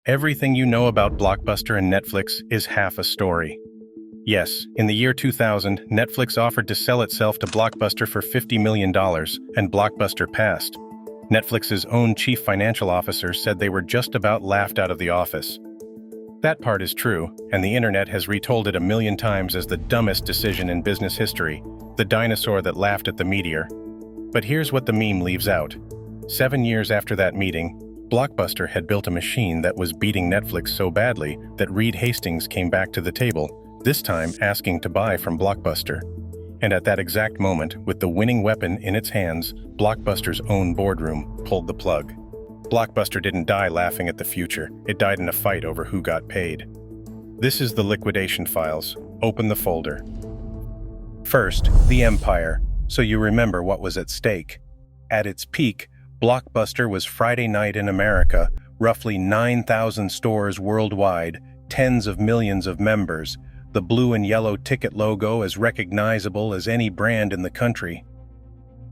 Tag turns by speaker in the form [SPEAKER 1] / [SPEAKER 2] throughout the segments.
[SPEAKER 1] Everything you know about Blockbuster and Netflix is half a story. Yes, in the year 2000, Netflix offered to sell itself to Blockbuster for $50 million, and Blockbuster passed. Netflix's own chief financial officer said they were just about laughed out of the office. That part is true, and the internet has retold it a million times as the dumbest decision in business history, the dinosaur that laughed at the meteor. But here's what the meme leaves out. 7 years after that meeting, Blockbuster had built a machine that was beating Netflix so badly that Reed Hastings came back to the table, this time asking to buy from Blockbuster. And at that exact moment, with the winning weapon in its hands, Blockbuster's own boardroom pulled the plug. Blockbuster didn't die laughing at the future, it died in a fight over who got paid. This is the liquidation files. Open the folder. First, the empire, so you remember what was at stake. At its peak, Blockbuster was Friday night in America, roughly 9,000 stores worldwide, tens of millions of members, the blue and yellow ticket logo as recognizable as any brand in the country.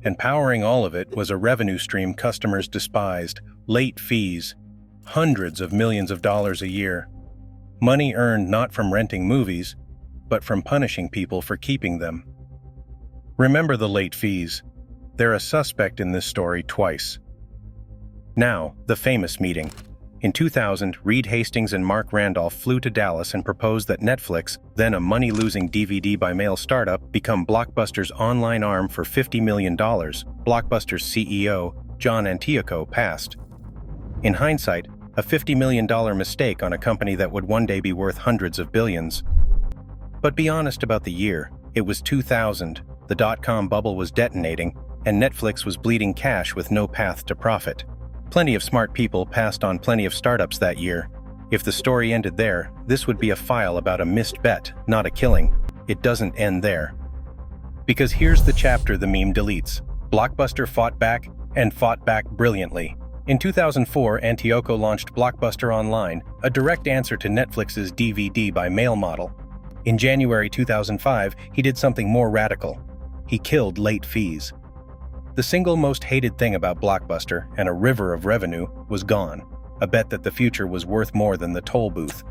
[SPEAKER 1] And powering all of it was a revenue stream customers despised, late fees, hundreds of millions of dollars a year. Money earned not from renting movies, but from punishing people for keeping them. Remember the late fees. They're a suspect in this story twice. Now, the famous meeting. In 2000, Reed Hastings and Mark Randolph flew to Dallas and proposed that Netflix, then a money-losing DVD-by-mail startup, become Blockbuster's online arm for $50 million. Blockbuster's CEO, John Antioco, passed. In hindsight, a $50 million mistake on a company that would one day be worth hundreds of billions. But be honest about the year. It was 2000, the dot-com bubble was detonating, and Netflix was bleeding cash with no path to profit. Plenty of smart people passed on plenty of startups that year. If the story ended there, this would be a file about a missed bet, not a killing. It doesn't end there. Because here's the chapter the meme deletes. Blockbuster fought back, and fought back brilliantly. In 2004, Antioco launched Blockbuster Online, a direct answer to Netflix's DVD-by-mail model. In January 2005, he did something more radical. He killed late fees. The single most hated thing about Blockbuster, and a river of revenue, was gone, a bet that the future was worth more than the toll booth.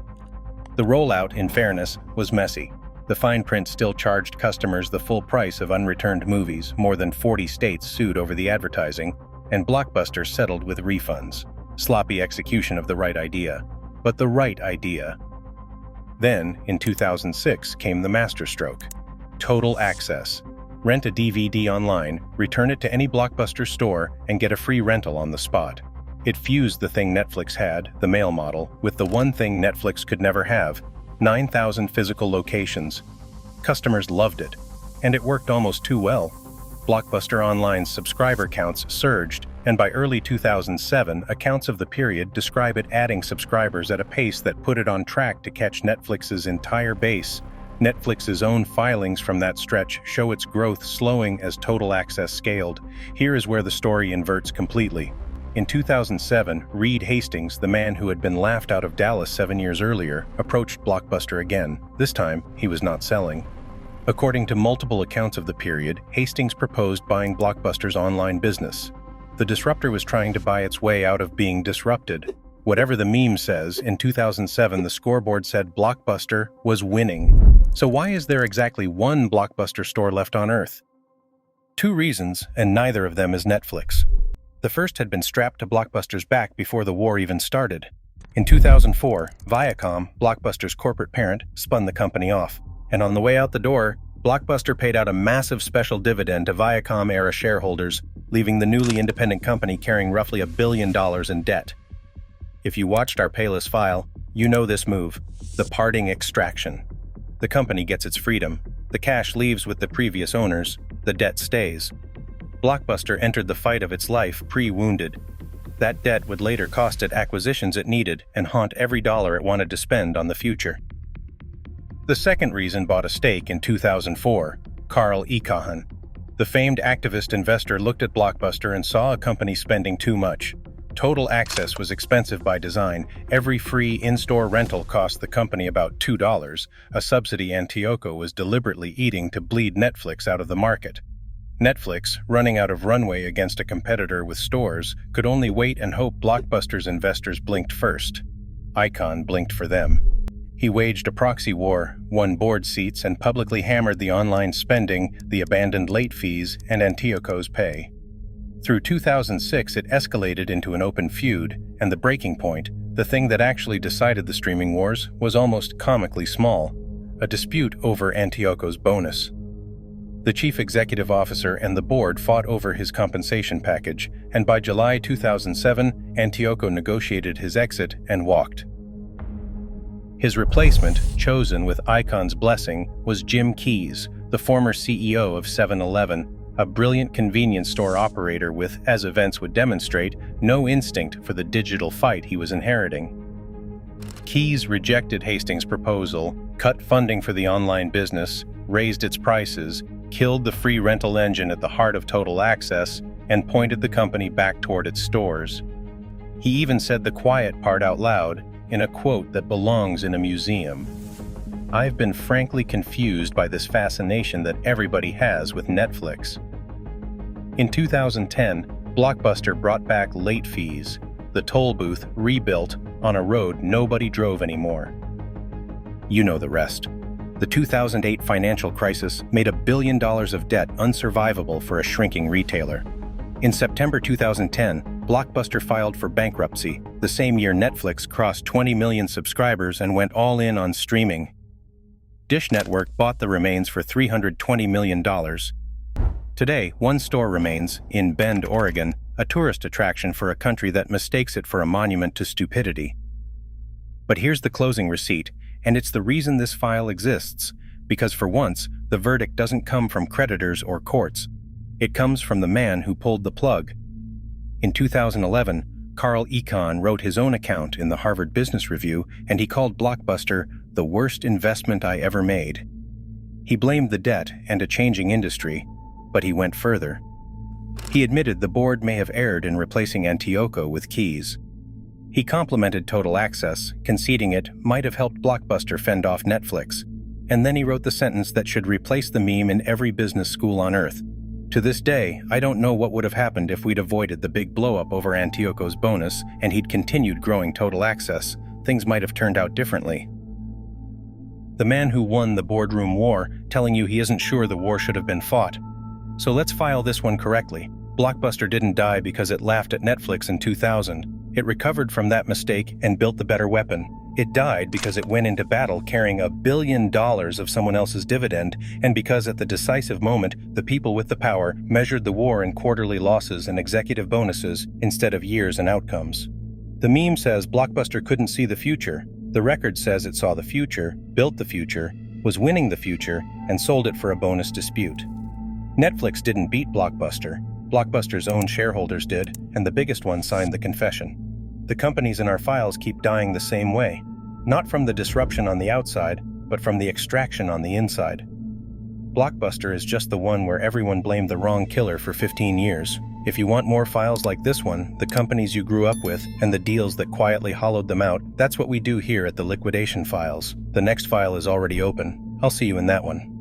[SPEAKER 1] The rollout, in fairness, was messy. The fine print still charged customers the full price of unreturned movies, more than 40 states sued over the advertising, and Blockbuster settled with refunds. Sloppy execution of the right idea. But the right idea. Then, in 2006, came the masterstroke. Total access. Rent a DVD online, return it to any Blockbuster store, and get a free rental on the spot. It fused the thing Netflix had, the mail model, with the one thing Netflix could never have, 9,000 physical locations. Customers loved it, and it worked almost too well. Blockbuster Online's subscriber counts surged, and by early 2007, accounts of the period describe it adding subscribers at a pace that put it on track to catch Netflix's entire base. Netflix's own filings from that stretch show its growth slowing as total access scaled. Here is where the story inverts completely. In 2007, Reed Hastings, the man who had been laughed out of Dallas 7 years earlier, approached Blockbuster again. This time, he was not selling. According to multiple accounts of the period, Hastings proposed buying Blockbuster's online business. The disruptor was trying to buy its way out of being disrupted. Whatever the meme says, in 2007 the scoreboard said Blockbuster was winning. So why is there exactly one Blockbuster store left on Earth? 2 reasons, and neither of them is Netflix. The first had been strapped to Blockbuster's back before the war even started. In 2004, Viacom, Blockbuster's corporate parent, spun the company off. And on the way out the door, Blockbuster paid out a massive special dividend to Viacom-era shareholders, leaving the newly independent company carrying roughly $1 billion in debt. If you watched our Payless file, you know this move, the parting extraction. The company gets its freedom, the cash leaves with the previous owners, the debt stays. Blockbuster entered the fight of its life pre-wounded. That debt would later cost it acquisitions it needed and haunt every dollar it wanted to spend on the future. The second reason bought a stake in 2004, Carl Icahn. The famed activist investor looked at Blockbuster and saw a company spending too much. Total access was expensive by design. Every free in-store rental cost the company about $2, a subsidy Antioco was deliberately eating to bleed Netflix out of the market. Netflix, running out of runway against a competitor with stores, could only wait and hope Blockbuster's investors blinked first. Icahn blinked for them. He waged a proxy war, won board seats, and publicly hammered the online spending, the abandoned late fees, and Antioco's pay. Through 2006, it escalated into an open feud, and the breaking point, the thing that actually decided the streaming wars, was almost comically small: a dispute over Antioco's bonus. The chief executive officer and the board fought over his compensation package, and by July 2007, Antioco negotiated his exit and walked. His replacement, chosen with Icahn's blessing, was Jim Keyes, the former CEO of 7-Eleven, a brilliant convenience store operator with, as events would demonstrate, no instinct for the digital fight he was inheriting. Keyes rejected Hastings' proposal, cut funding for the online business, raised its prices, killed the free rental engine at the heart of Total Access, and pointed the company back toward its stores. He even said the quiet part out loud, in a quote that belongs in a museum. "I've been frankly confused by this fascination that everybody has with Netflix." In 2010, Blockbuster brought back late fees, the toll booth rebuilt on a road nobody drove anymore. You know the rest. The 2008 financial crisis made $1 billion of debt unsurvivable for a shrinking retailer. In September 2010, Blockbuster filed for bankruptcy, the same year Netflix crossed 20 million subscribers and went all in on streaming. Dish Network bought the remains for $320 million. Today, one store remains, in Bend, Oregon, a tourist attraction for a country that mistakes it for a monument to stupidity. But here's the closing receipt, and it's the reason this file exists, because for once, the verdict doesn't come from creditors or courts. It comes from the man who pulled the plug. In 2011, Carl Icahn wrote his own account in the Harvard Business Review, and he called Blockbuster the worst investment I ever made. He blamed the debt and a changing industry, but he went further. He admitted the board may have erred in replacing Antioco with Keyes. He complimented Total Access, conceding it might have helped Blockbuster fend off Netflix, and then he wrote the sentence that should replace the meme in every business school on earth. To this day, I don't know what would have happened if we'd avoided the big blow-up over Antioco's bonus and he'd continued growing Total Access. Things might have turned out differently. The man who won the boardroom war, telling you he isn't sure the war should have been fought. So let's file this one correctly. Blockbuster didn't die because it laughed at Netflix in 2000. It recovered from that mistake and built the better weapon. It died because it went into battle carrying $1 billion of someone else's dividend, and because at the decisive moment, the people with the power measured the war in quarterly losses and executive bonuses instead of years and outcomes. The meme says Blockbuster couldn't see the future. The record says it saw the future, built the future, was winning the future, and sold it for a bonus dispute. Netflix didn't beat Blockbuster. Blockbuster's own shareholders did, and the biggest one signed the confession. The companies in our files keep dying the same way, not from the disruption on the outside, but from the extraction on the inside. Blockbuster is just the one where everyone blamed the wrong killer for 15 years. If you want more files like this one, the companies you grew up with, and the deals that quietly hollowed them out, that's what we do here at the Liquidation Files. The next file is already open. I'll see you in that one.